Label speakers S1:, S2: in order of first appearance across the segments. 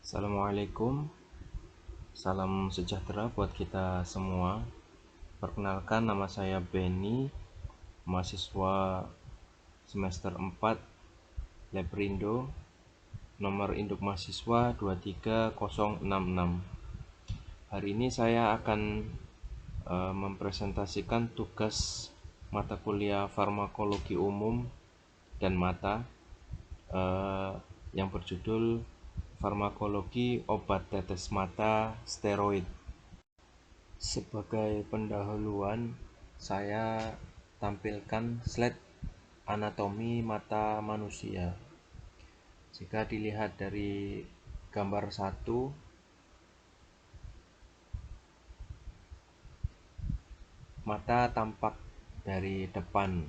S1: Assalamualaikum, salam sejahtera buat kita semua. Perkenalkan, nama saya Benny, mahasiswa semester 4 Leprindo, nomor induk mahasiswa 23066. Hari ini saya akan mempresentasikan tugas mata kuliah farmakologi umum dan mata yang berjudul Farmakologi Obat Tetes Mata Steroid. Sebagai pendahuluan, saya tampilkan slide anatomi mata manusia. Jika dilihat dari gambar 1, mata tampak dari depan.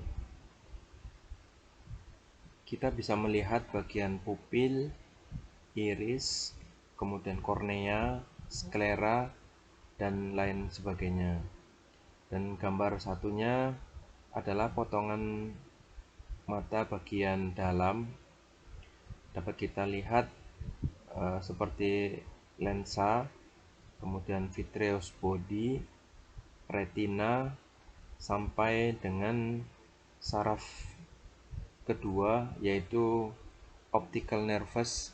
S1: Kita bisa melihat bagian pupil, iris, kemudian kornea, sklera, dan lain sebagainya. Dan gambar satunya adalah potongan mata bagian dalam. Dapat kita lihat seperti lensa, kemudian vitreous body, retina, sampai dengan saraf kedua, yaitu optical nervus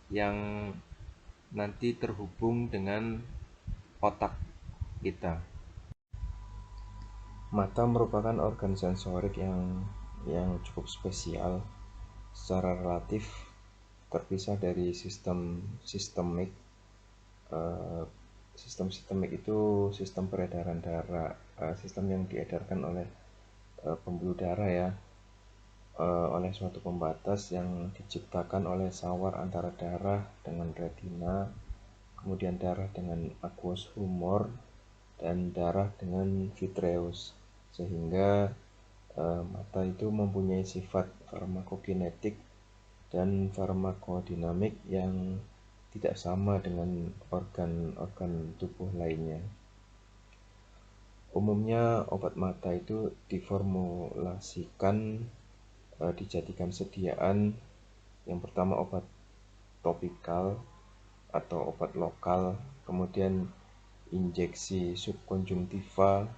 S1: yang nanti terhubung dengan otak kita. Mata merupakan organ sensorik yang cukup spesial, secara relatif terpisah dari sistemik. Sistem sistemik itu sistem peredaran darah, sistem yang diedarkan oleh pembuluh darah ya, oleh suatu pembatas yang diciptakan oleh sawar antara darah dengan retina, kemudian darah dengan aqueous humor, dan darah dengan vitreous, sehingga mata itu mempunyai sifat farmakokinetik dan farmakodinamik yang tidak sama dengan organ-organ tubuh lainnya. Umumnya obat mata itu diformulasikan, dijadikan sediaan. Yang pertama obat topikal atau obat lokal, kemudian injeksi subkonjungtiva,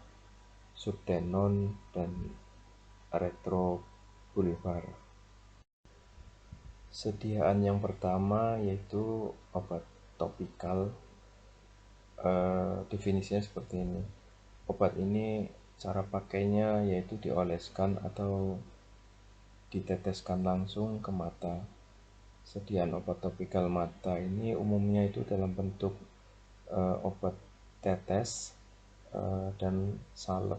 S1: subtenon, dan retrobulbar. Sediaan yang pertama yaitu obat topikal. Definisinya seperti ini. Obat ini cara pakainya yaitu dioleskan atau diteteskan langsung ke mata. Sediaan obat topikal mata ini umumnya itu dalam bentuk obat tetes dan salep.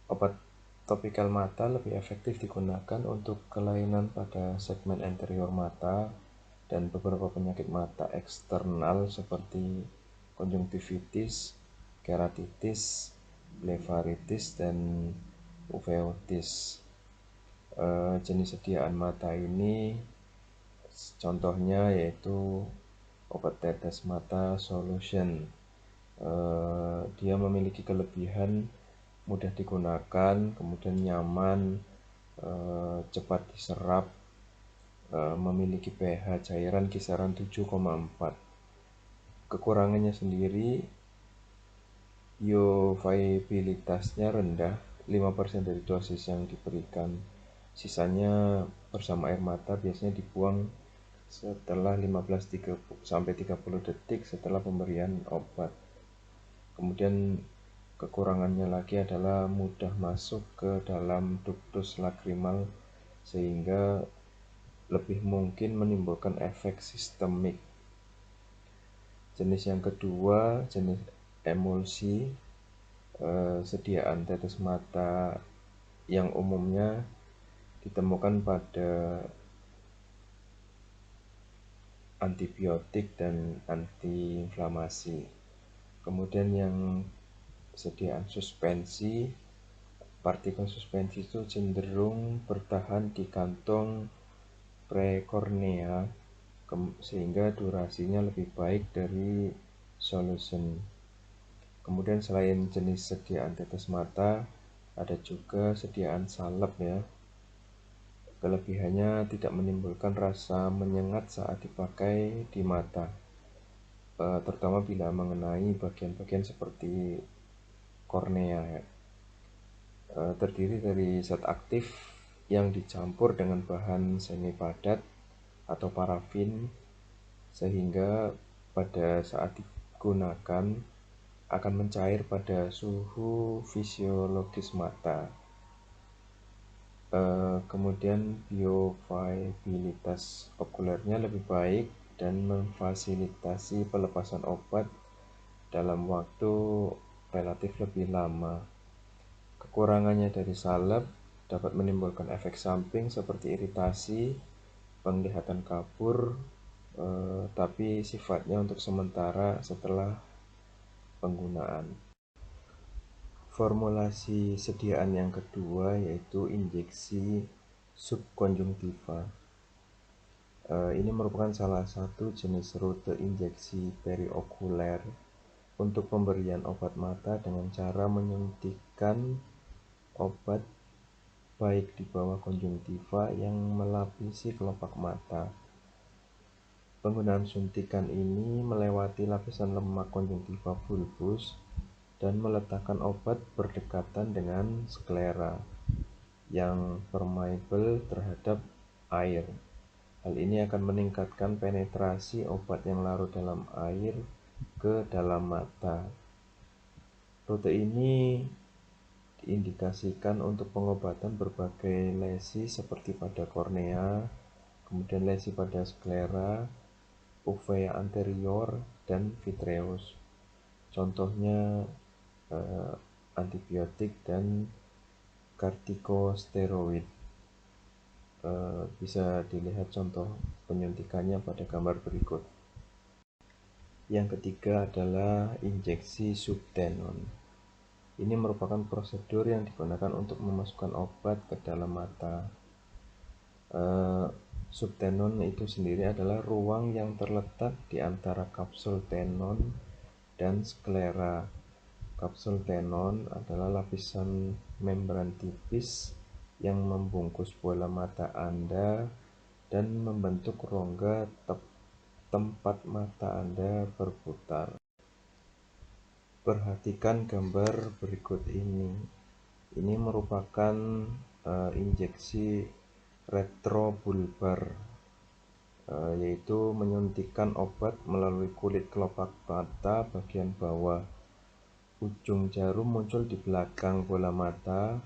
S1: Obat topikal mata lebih efektif digunakan untuk kelainan pada segmen anterior mata dan beberapa penyakit mata eksternal seperti konjungtivitis, keratitis, blefaritis, dan uveitis. Jenis sediaan mata ini contohnya yaitu obat tetes mata solution. Dia memiliki kelebihan mudah digunakan, kemudian nyaman, cepat diserap, memiliki pH cairan kisaran 7,4. Kekurangannya sendiri, bioavailabilitasnya rendah, 5% dari dosis yang diberikan. Sisanya bersama air mata biasanya dibuang setelah 15-30 detik setelah pemberian obat. Kemudian kekurangannya lagi adalah mudah masuk ke dalam ductus lacrimal sehingga lebih mungkin menimbulkan efek sistemik. Jenis yang kedua, jenis emulsi, sediaan tetes mata yang umumnya ditemukan pada antibiotik dan antiinflamasi. Kemudian yang sediaan suspensi, partikel suspensi itu cenderung bertahan di kantong prekornea sehingga durasinya lebih baik dari solution. Kemudian selain jenis sediaan tetes mata, ada juga sediaan salep ya. Kelebihannya tidak menimbulkan rasa menyengat saat dipakai di mata, terutama bila mengenai bagian-bagian seperti kornea. Terdiri dari zat aktif yang dicampur dengan bahan semi padat atau parafin, sehingga pada saat digunakan akan mencair pada suhu fisiologis mata. Kemudian bioavailabilitas okulernya lebih baik dan memfasilitasi pelepasan obat dalam waktu relatif lebih lama. Kekurangannya dari salep dapat menimbulkan efek samping seperti iritasi, penglihatan kabur, tapi sifatnya untuk sementara setelah penggunaan. Formulasi sediaan yang kedua yaitu injeksi subkonjungtiva. Ini merupakan salah satu jenis rute injeksi periokuler untuk pemberian obat mata dengan cara menyuntikkan obat baik di bawah konjungtiva yang melapisi kelopak mata. Penggunaan suntikan ini melewati lapisan lemak konjungtiva bulbus dan meletakkan obat berdekatan dengan sklera yang permeable terhadap air. Hal ini akan meningkatkan penetrasi obat yang larut dalam air ke dalam mata. Rute ini diindikasikan untuk pengobatan berbagai lesi seperti pada kornea, kemudian lesi pada sklera, uvea anterior, dan vitreous. Contohnya antibiotik dan kortikosteroid. Bisa dilihat contoh penyuntikannya pada gambar berikut. Yang ketiga adalah injeksi subtenon. Ini merupakan prosedur yang digunakan untuk memasukkan obat ke dalam mata. Subtenon itu sendiri adalah ruang yang terletak di antara kapsul tenon dan sklera. Kapsul tenon adalah lapisan membran tipis yang membungkus bola mata Anda dan membentuk rongga tempat mata Anda berputar. Perhatikan gambar berikut ini. Ini merupakan injeksi retrobulbar, yaitu menyuntikkan obat melalui kulit kelopak mata bagian bawah. Ujung jarum muncul di belakang bola mata.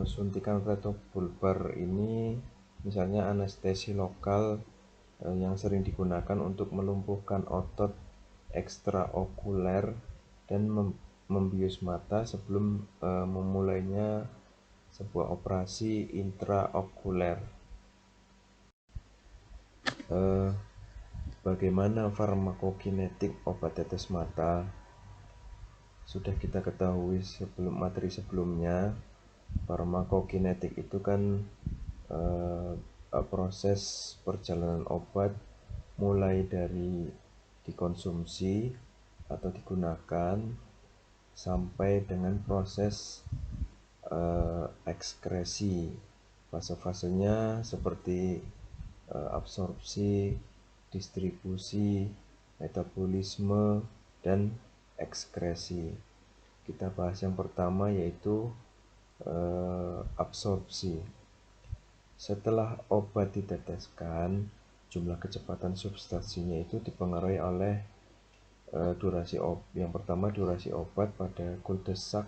S1: Suntikan retrobulbar ini misalnya anestesi lokal yang sering digunakan untuk melumpuhkan otot ekstraokuler dan membius mata sebelum memulainya sebuah operasi intraokuler. Bagaimana farmakokinetik obat tetes mata? Sudah kita ketahui materi sebelumnya, farmakokinetik itu kan proses perjalanan obat mulai dari dikonsumsi atau digunakan sampai dengan proses ekskresi. Fase-fasenya seperti absorpsi, distribusi, metabolisme, dan ekskresi. Kita bahas yang pertama yaitu absorpsi. Setelah obat diteteskan, jumlah kecepatan substansinya itu dipengaruhi oleh durasi obat. Yang pertama durasi obat pada kuldesak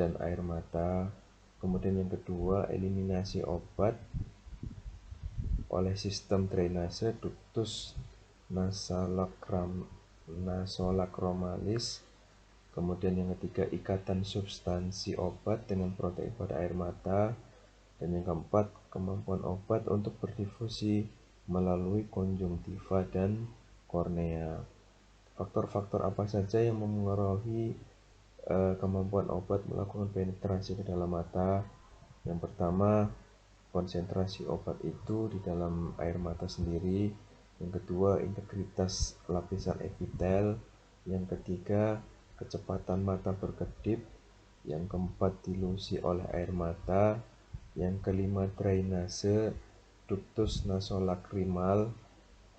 S1: dan air mata. Kemudian yang kedua eliminasi obat oleh sistem drainase ductus nasolacrimalis. Kemudian yang ketiga ikatan substansi obat dengan protein pada air mata. Dan yang keempat kemampuan obat untuk berdifusi melalui konjungtiva dan kornea. Faktor-faktor apa saja yang memengaruhi kemampuan obat melakukan penetrasi ke dalam mata? Yang pertama, konsentrasi obat itu di dalam air mata sendiri. Yang kedua, integritas lapisan epitel. Yang ketiga, kecepatan mata berkedip. Yang keempat, dilusi oleh air mata. Yang kelima drainase ductus nasolacrimal.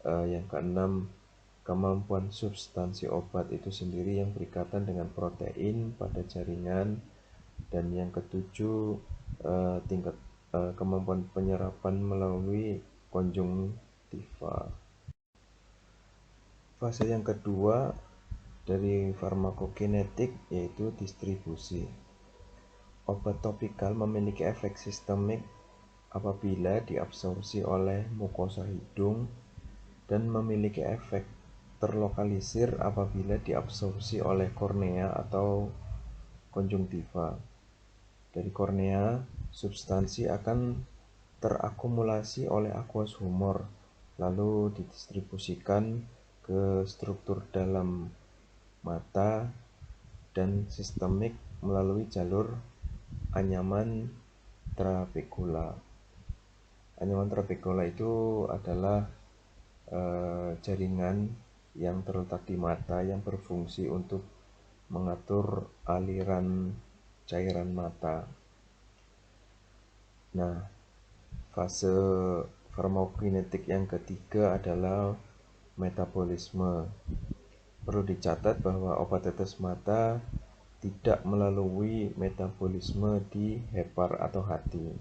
S1: Yang keenam kemampuan substansi obat itu sendiri yang berikatan dengan protein pada jaringan. Dan yang ketujuh tingkat kemampuan penyerapan melalui konjungtiva. Fase yang kedua dari farmakokinetik yaitu distribusi. Obat topikal memiliki efek sistemik apabila diabsorpsi oleh mukosa hidung dan memiliki efek terlokalisir apabila diabsorpsi oleh kornea atau konjungtiva. Dari kornea, substansi akan terakumulasi oleh aqueous humor, lalu didistribusikan ke struktur dalam mata dan sistemik melalui jalur anyaman trabekula. Anyaman trabekula itu adalah jaringan yang terletak di mata yang berfungsi untuk mengatur aliran cairan mata. Nah, fase farmakokinetik yang ketiga adalah metabolisme. Perlu dicatat bahwa obat tetes mata tidak melalui metabolisme di hepar atau hati.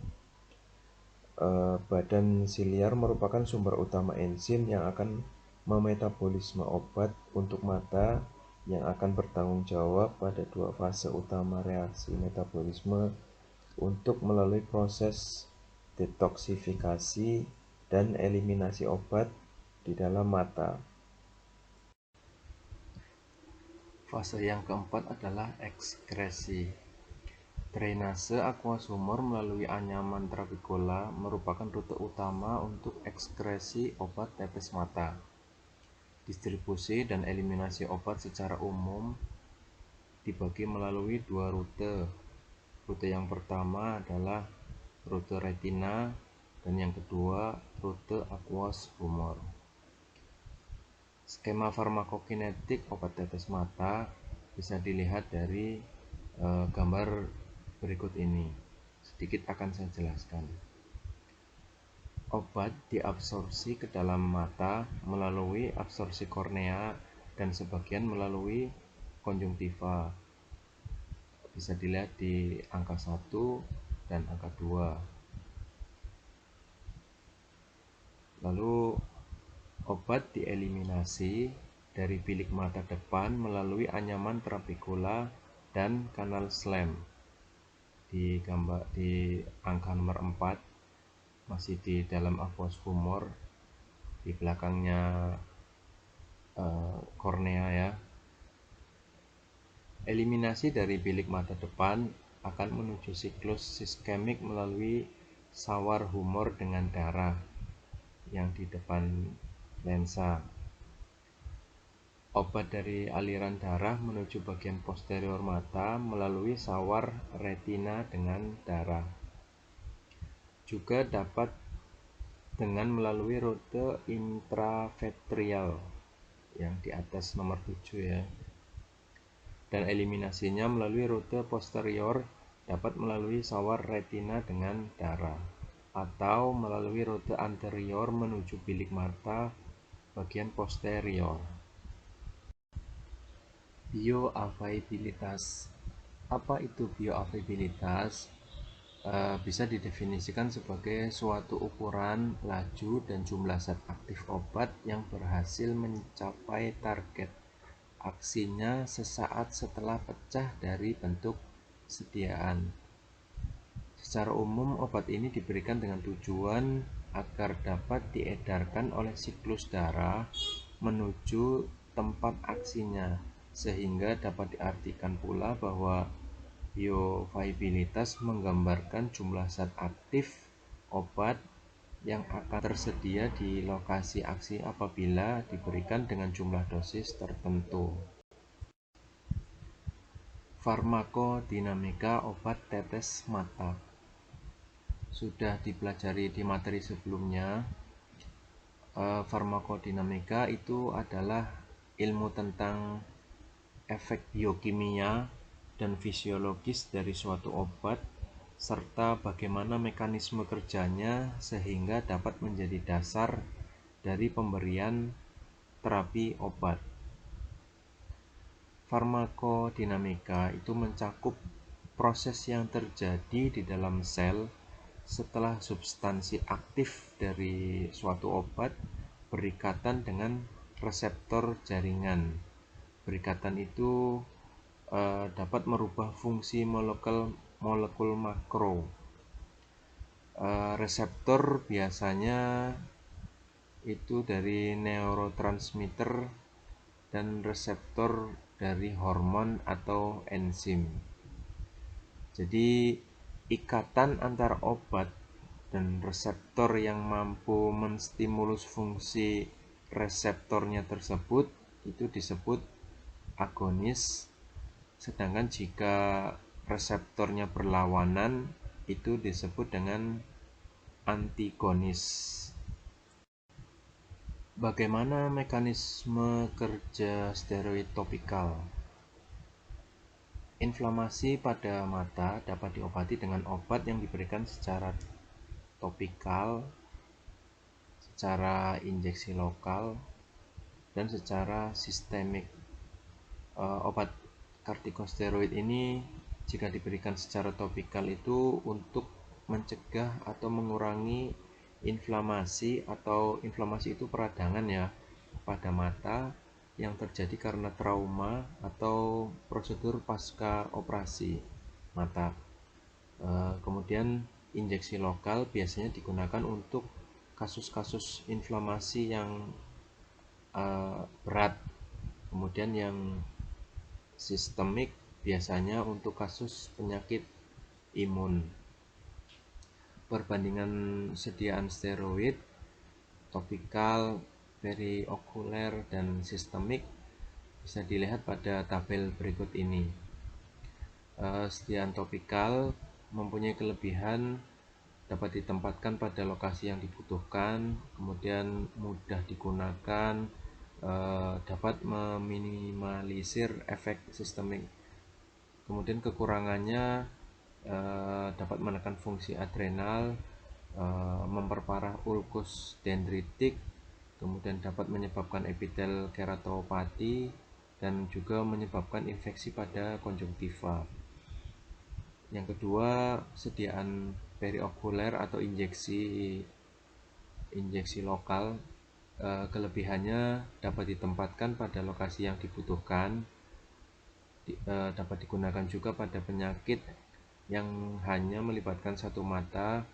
S1: Badan siliar merupakan sumber utama enzim yang akan memetabolisme obat untuk mata yang akan bertanggung jawab pada dua fase utama reaksi metabolisme untuk melalui proses detoksifikasi dan eliminasi obat di dalam mata. Fase yang keempat adalah ekskresi. Drainase aqueous humor melalui anyaman trabekula merupakan rute utama untuk ekskresi obat tetes mata. Distribusi dan eliminasi obat secara umum dibagi melalui dua rute. Rute yang pertama adalah rute retina dan yang kedua rute aqueous humor. Skema farmakokinetik obat tetes mata bisa dilihat dari gambar berikut ini. Sedikit akan saya jelaskan. Obat diabsorpsi ke dalam mata melalui absorpsi kornea dan sebagian melalui konjungtiva. Bisa dilihat di angka 1 dan angka 2. Lalu obat dieliminasi dari bilik mata depan melalui anyaman trabekula dan kanal Schlemm. Di angka nomor 4 masih di dalam aqueous humor, di belakangnya kornea ya. Eliminasi dari bilik mata depan akan menuju siklus iskemik melalui sawar humor dengan darah yang di depan lensa. Obat dari aliran darah menuju bagian posterior mata melalui sawar retina dengan darah. Juga dapat dengan melalui rute intravitreal yang di atas nomor 7 ya. Dan eliminasinya melalui rute posterior dapat melalui sawar retina dengan darah atau melalui rute anterior menuju bilik mata bagian posterior. Bioavailabilitas. Apa itu bioavailabilitas? Bisa didefinisikan sebagai suatu ukuran laju dan jumlah zat aktif obat yang berhasil mencapai target aksinya sesaat setelah pecah dari bentuk sediaan. Secara umum, obat ini diberikan dengan tujuan agar dapat diedarkan oleh siklus darah menuju tempat aksinya, sehingga dapat diartikan pula bahwa bioavailabilitas menggambarkan jumlah zat aktif obat yang akan tersedia di lokasi aksi apabila diberikan dengan jumlah dosis tertentu. Farmakodinamika obat tetes mata sudah dipelajari di materi sebelumnya. Farmakodinamika itu adalah ilmu tentang efek biokimia dan fisiologis dari suatu obat serta bagaimana mekanisme kerjanya sehingga dapat menjadi dasar dari pemberian terapi obat. Farmakodinamika itu mencakup proses yang terjadi di dalam sel setelah substansi aktif dari suatu obat berikatan dengan reseptor jaringan. Berikatan itu dapat merubah fungsi molekul makro. Reseptor biasanya itu dari neurotransmitter dan reseptor dari hormon atau enzim. Jadi ikatan antar obat dan reseptor yang mampu menstimulus fungsi reseptornya tersebut itu disebut agonis, sedangkan jika reseptornya berlawanan itu disebut dengan antagonis. Bagaimana mekanisme kerja steroid topikal? Inflamasi pada mata dapat diobati dengan obat yang diberikan secara topikal, secara injeksi lokal, dan secara sistemik. Obat kortikosteroid ini jika diberikan secara topikal itu untuk mencegah atau mengurangi inflamasi, atau inflamasi itu peradangan ya pada mata yang terjadi karena trauma atau prosedur pasca operasi mata. Kemudian injeksi lokal biasanya digunakan untuk kasus-kasus inflamasi yang berat. Kemudian yang sistemik biasanya untuk kasus penyakit imun. Perbandingan sediaan steroid topikal, periokuler, dan sistemik bisa dilihat pada tabel berikut ini. Sediaan topikal mempunyai kelebihan dapat ditempatkan pada lokasi yang dibutuhkan, kemudian mudah digunakan, dapat meminimalisir efek sistemik. Kemudian kekurangannya dapat menekan fungsi adrenal, memperparah ulkus dendritik, kemudian dapat menyebabkan epitel keratopati, dan juga menyebabkan infeksi pada konjungtiva. Yang kedua, sediaan periokuler atau injeksi lokal. Kelebihannya dapat ditempatkan pada lokasi yang dibutuhkan, dapat digunakan juga pada penyakit yang hanya melibatkan satu mata,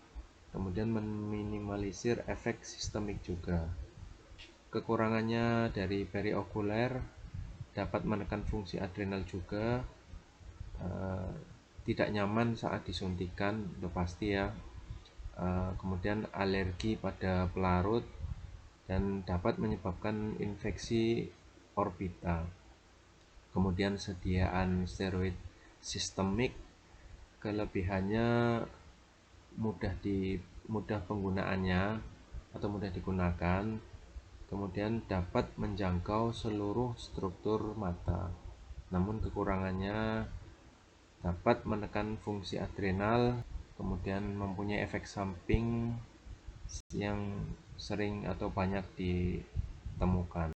S1: kemudian meminimalisir efek sistemik juga. Kekurangannya dari periokuler dapat menekan fungsi adrenal juga, tidak nyaman saat disuntikan, udah pasti ya. Kemudian alergi pada pelarut dan dapat menyebabkan infeksi orbita. Kemudian sediaan steroid sistemik, kelebihannya mudah penggunaannya atau mudah digunakan, kemudian dapat menjangkau seluruh struktur mata. Namun kekurangannya dapat menekan fungsi adrenal, kemudian mempunyai efek samping yang sering atau banyak ditemukan.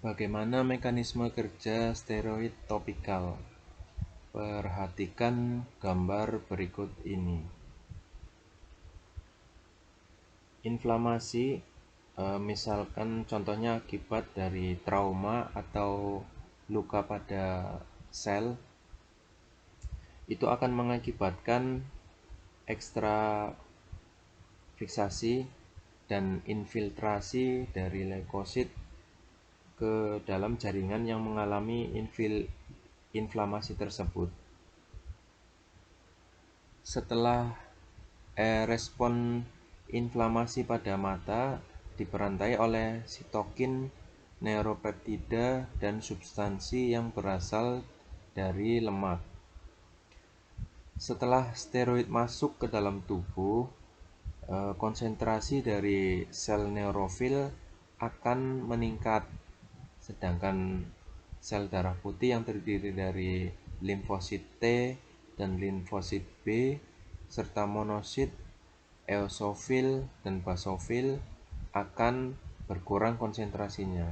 S1: Bagaimana mekanisme kerja steroid topikal? Perhatikan gambar berikut ini. Inflamasi, misalkan contohnya akibat dari trauma atau luka pada sel, itu akan mengakibatkan ekstra fiksasi dan infiltrasi dari leukosit ke dalam jaringan yang mengalami inflamasi tersebut. Setelah respon inflamasi pada mata diperantai oleh sitokin, neuropeptida, dan substansi yang berasal dari lemak. Setelah steroid masuk ke dalam tubuh, konsentrasi dari sel neurofil akan meningkat, sedangkan sel darah putih yang terdiri dari limfosit T dan limfosit B, serta monosit, eosofil, dan basofil akan berkurang konsentrasinya.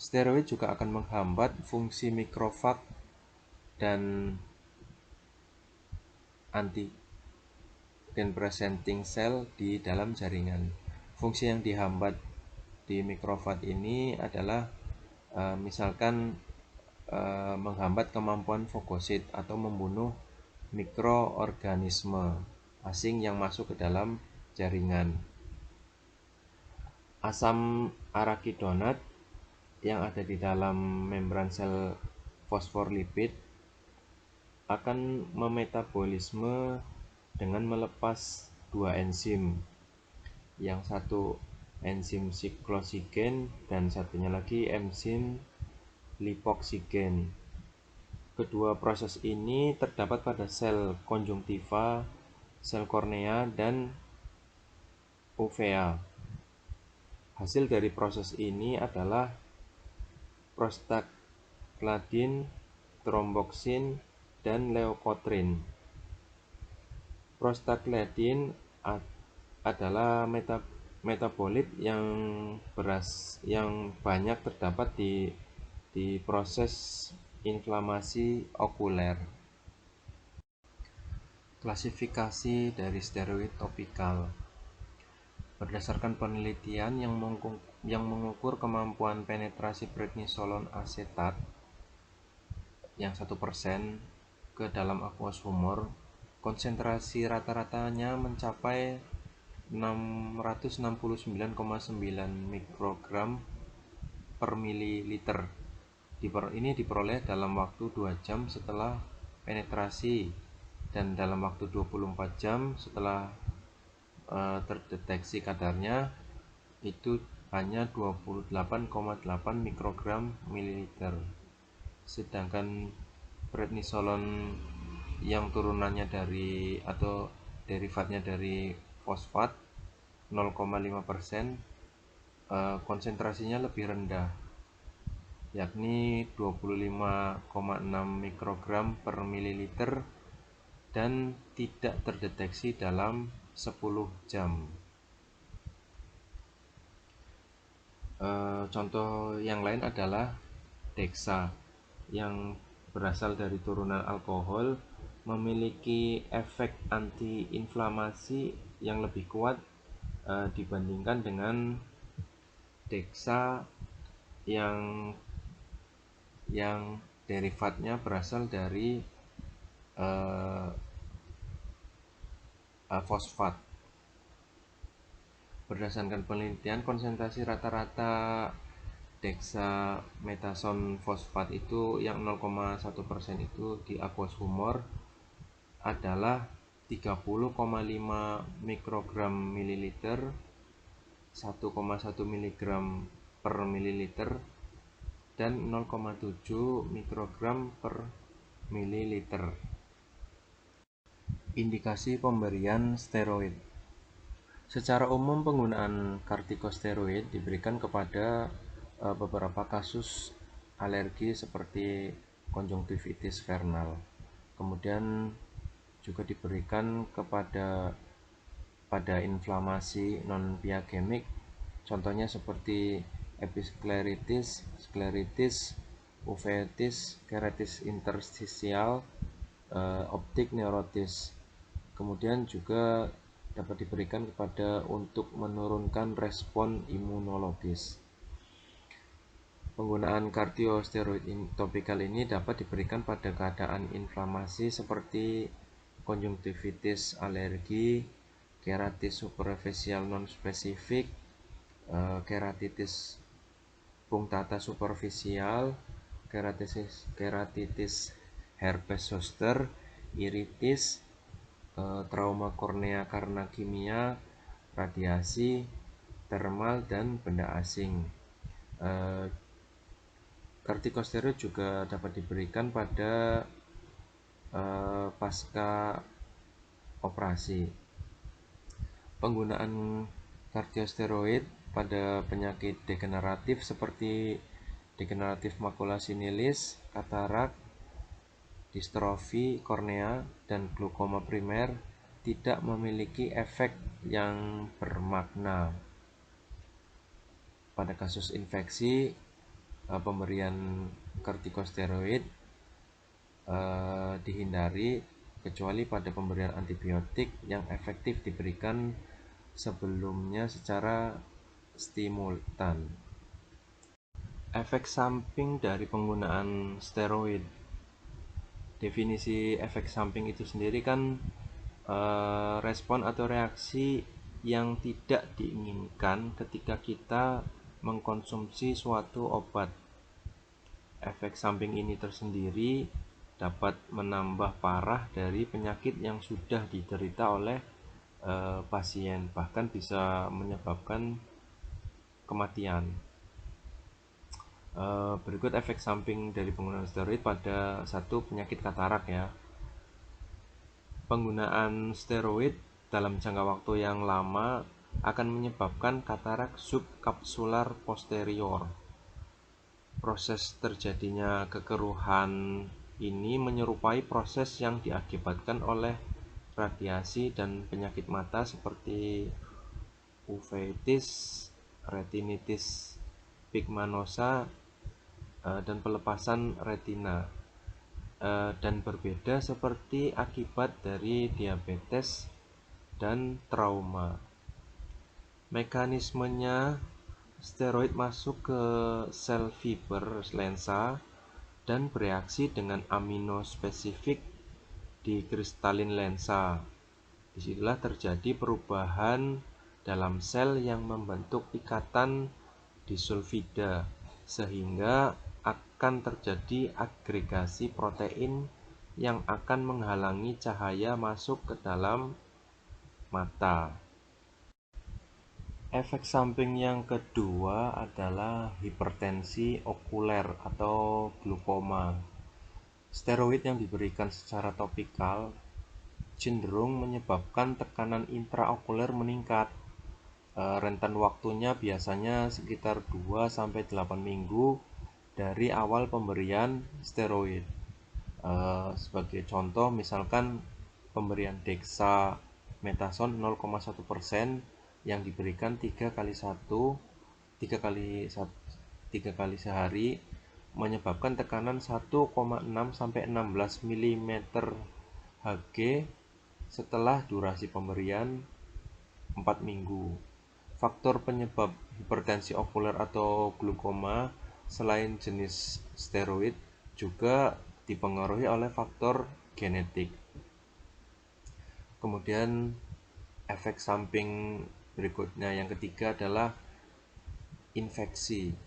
S1: Steroid juga akan menghambat fungsi mikrofag dan antigen presenting cell di dalam jaringan. Fungsi yang dihambat di mikrofag ini adalah misalkan menghambat kemampuan fagosit atau membunuh mikroorganisme asing yang masuk ke dalam jaringan. Asam arakidonat yang ada di dalam membran sel fosfolipid akan memetabolisme dengan melepas dua enzim. Yang satu enzim siklosigen dan satunya lagi enzim lipoksigen. Kedua proses ini terdapat pada sel konjungtiva, sel kornea, dan uvea. Hasil dari proses ini adalah prostaglandin, tromboksin, dan leukotrin. Prostaglandin adalah metabolit yang banyak terdapat di proses inflamasi okuler. Klasifikasi dari steroid topikal. Berdasarkan penelitian yang mengukur kemampuan penetrasi prednisolon asetat yang 1% ke dalam aqueous humor, konsentrasi rata-ratanya mencapai 669,9 mikrogram per mililiter. Ini diperoleh dalam waktu 2 jam setelah penetrasi dan dalam waktu 24 jam setelah terdeteksi kadarnya itu hanya 28,8 mikrogram mililiter. Sedangkan prednisolon yang turunannya dari atau derivatnya dari fosfat 0,5%, konsentrasinya lebih rendah, yakni 25,6 mikrogram per mililiter dan tidak terdeteksi dalam 10 jam. Contoh yang lain adalah dexa yang berasal dari turunan alkohol, memiliki efek antiinflamasi yang lebih kuat dibandingkan dengan dexa yang derivatnya berasal dari fosfat. Berdasarkan penelitian, konsentrasi rata-rata dexamethasone fosfat itu yang 0,1% itu di aqueous humor adalah 30,5 mikrogram mililiter, 1,1 mg per mililiter, dan 0,7 mikrogram per mililiter. Indikasi pemberian steroid. Secara umum penggunaan kortikosteroid diberikan kepada beberapa kasus alergi seperti konjungtivitis vernal. Kemudian juga diberikan pada inflamasi non-piagemik, contohnya seperti episkleritis, skleritis, uveitis, keratitis interstisial, optik neurotis. Kemudian juga dapat diberikan untuk menurunkan respon imunologis. Penggunaan kortikosteroid topikal ini dapat diberikan pada keadaan inflamasi seperti konjungtivitis alergi, keratitis superficial non-spesifik, keratitis punctata superficial, keratitis herpes zoster, iritis, trauma kornea karena kimia, radiasi, termal, dan benda asing. Kortikosteroid juga dapat diberikan pada pasca operasi. Penggunaan kortikosteroid pada penyakit degeneratif seperti degeneratif makula sinilis, katarak, distrofi kornea, dan glaukoma primer tidak memiliki efek yang bermakna. Pada kasus infeksi, pemberian kortikosteroid dihindari kecuali pada pemberian antibiotik yang efektif diberikan sebelumnya secara simultan. Efek samping dari penggunaan steroid. Definisi efek samping itu sendiri kan respon atau reaksi yang tidak diinginkan ketika kita mengkonsumsi suatu obat. Efek samping ini tersendiri dapat menambah parah dari penyakit yang sudah diderita oleh pasien, bahkan bisa menyebabkan kematian. Berikut efek samping dari penggunaan steroid pada satu penyakit katarak ya. Penggunaan steroid dalam jangka waktu yang lama akan menyebabkan katarak subkapsular posterior. Proses terjadinya kekeruhan ini menyerupai proses yang diakibatkan oleh radiasi dan penyakit mata seperti uveitis, retinitis pigmanosa, dan pelepasan retina, dan berbeda seperti akibat dari diabetes dan trauma. Mekanismenya, steroid masuk ke sel fiber lensa dan bereaksi dengan amino spesifik di kristalin lensa. Disitulah terjadi perubahan dalam sel yang membentuk ikatan disulfida, sehingga akan terjadi agregasi protein yang akan menghalangi cahaya masuk ke dalam mata. Efek samping yang kedua adalah hipertensi okuler atau glaukoma. Steroid yang diberikan secara topikal cenderung menyebabkan tekanan intraokuler meningkat. Rentan waktunya biasanya sekitar 2-8 minggu dari awal pemberian steroid. Sebagai contoh, misalkan pemberian dexamethasone 0,1% yang diberikan 3 kali sehari menyebabkan tekanan 1,6-16 mm Hg setelah durasi pemberian 4 minggu. Faktor penyebab hipertensi okuler atau glaukoma selain jenis steroid juga dipengaruhi oleh faktor genetik. Kemudian efek samping berikutnya yang ketiga adalah infeksi.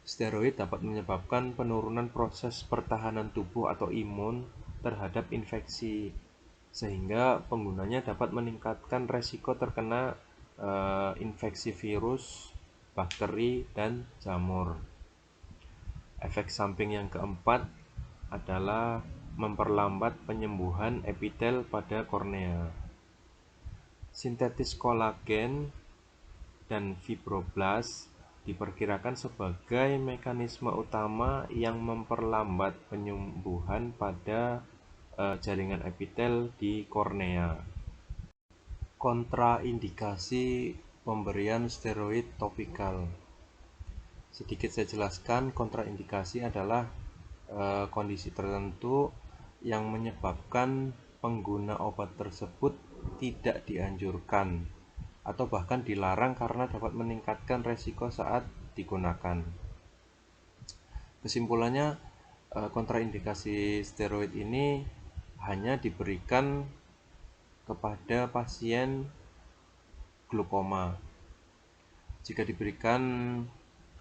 S1: Steroid dapat menyebabkan penurunan proses pertahanan tubuh atau imun terhadap infeksi, sehingga penggunanya dapat meningkatkan resiko terkena infeksi virus, bakteri, dan jamur. Efek samping yang keempat adalah memperlambat penyembuhan epitel pada kornea. Sintetis kolagen dan fibroblast diperkirakan sebagai mekanisme utama yang memperlambat penyembuhan pada jaringan epitel di kornea. Kontraindikasi pemberian steroid topikal. Sedikit saya jelaskan, kontraindikasi adalah kondisi tertentu yang menyebabkan pengguna obat tersebut tidak dianjurkan atau bahkan dilarang karena dapat meningkatkan resiko saat digunakan. Kesimpulannya, kontraindikasi steroid ini hanya diberikan kepada pasien glaukoma. Jika diberikan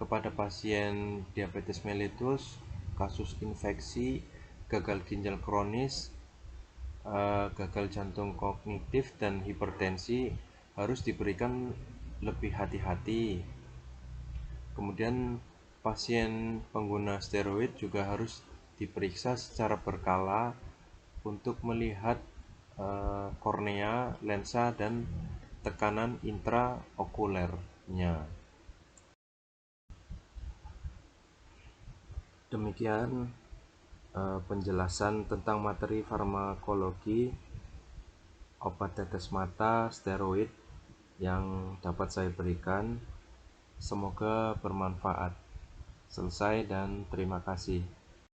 S1: kepada pasien diabetes mellitus, kasus infeksi, gagal ginjal kronis, gagal jantung kognitif, dan hipertensi, harus diberikan lebih hati-hati. Kemudian pasien pengguna steroid juga harus diperiksa secara berkala untuk melihat kornea, lensa, dan tekanan intraokulernya. Demikian penjelasan tentang materi farmakologi obat tetes mata steroid yang dapat saya berikan. Semoga bermanfaat. Selesai dan terima kasih.